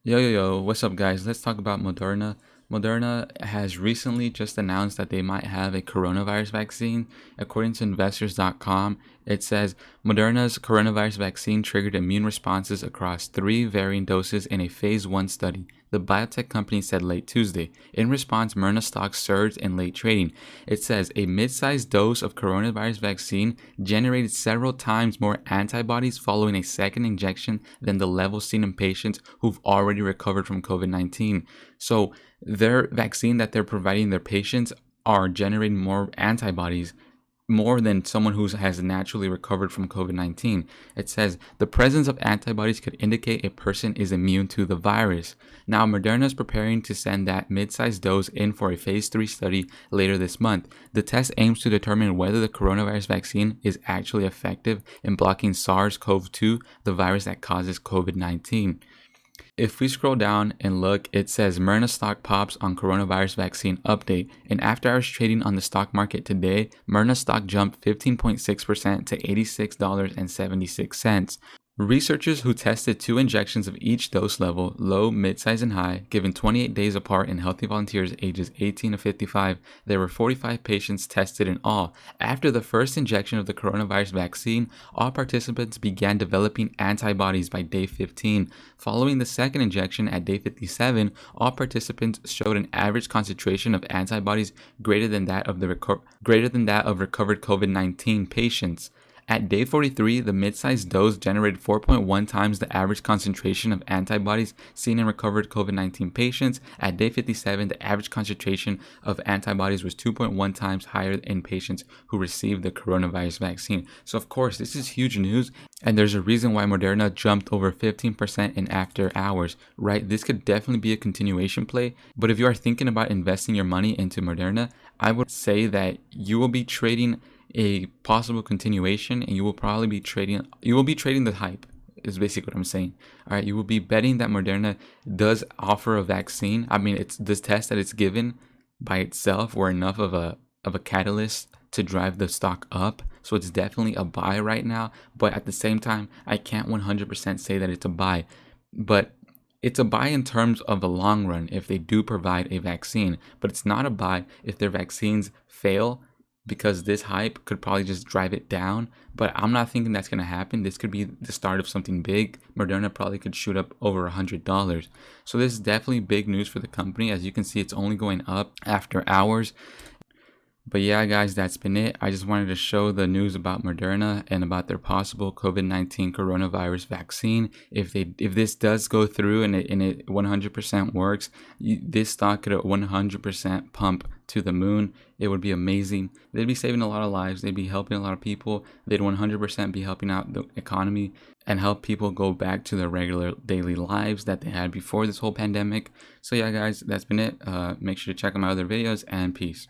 What's up, guys? Let's talk about Moderna. Moderna has recently just announced that they might have a coronavirus vaccine. According to investors.com, it says Moderna's coronavirus vaccine triggered immune responses across 3 varying doses in a phase 1 study, the biotech company said late Tuesday. In response, Mrna stock surged in late trading. It says a mid-sized dose of coronavirus vaccine generated several times more antibodies following a second injection than the level seen in patients who've already recovered from COVID-19. So their vaccine that they're providing their patients are generating more antibodies more than someone who has naturally recovered from COVID-19. It says the presence of antibodies could indicate a person is immune to the virus. Now, Moderna is preparing to send that mid-sized dose in for a phase 3 study later this month. The test aims to determine whether the coronavirus vaccine is actually effective in blocking SARS-CoV-2, the virus that causes COVID-19. If we scroll down and look, it says Mrna stock pops on coronavirus vaccine update. In after hours trading on the stock market today, Mrna stock jumped 15.6% to $86.76. Researchers who tested 2 injections of each dose level, low, mid-size, and high, given 28 days apart in healthy volunteers ages 18 to 55, there were 45 patients tested in all. After the first injection of the coronavirus vaccine, all participants began developing antibodies by day 15. Following the second injection at day 57, all participants showed an average concentration of antibodies greater than that of recovered COVID-19 patients. At day 43, the mid-sized dose generated 4.1 times the average concentration of antibodies seen in recovered COVID-19 patients. At day 57, the average concentration of antibodies was 2.1 times higher in patients who received the coronavirus vaccine. So, of course, this is huge news, and there's a reason why Moderna jumped over 15% in after hours, right? This could definitely be a continuation play, but if you are thinking about investing your money into Moderna, I would say that you will be trading a possible continuation, and you will be trading the hype, is basically what I'm saying. All right, you will be betting that Moderna does offer a vaccine. I mean, it's this test that it's given by itself were enough of a catalyst to drive the stock up. So it's definitely a buy right now, but at the same time, I can't 100% say that it's a buy. But it's a buy in terms of the long run if they do provide a vaccine, but it's not a buy if their vaccines fail, because this hype could probably just drive it down. But I'm not thinking that's going to happen. This could be the start of something big. Moderna probably could shoot up over $100. So this is definitely big news for the company. As you can see, it's only going up after hours. But yeah, guys, that's been it. I just wanted to show the news about Moderna and about their possible COVID-19 coronavirus vaccine. If this does go through and it 100% works, this stock could 100% pump to the moon. It would be amazing. They'd be saving a lot of lives. They'd be helping a lot of people. They'd 100% be helping out the economy and help people go back to their regular daily lives that they had before this whole pandemic. So yeah, guys, that's been it. Make sure to check out my other videos, and peace.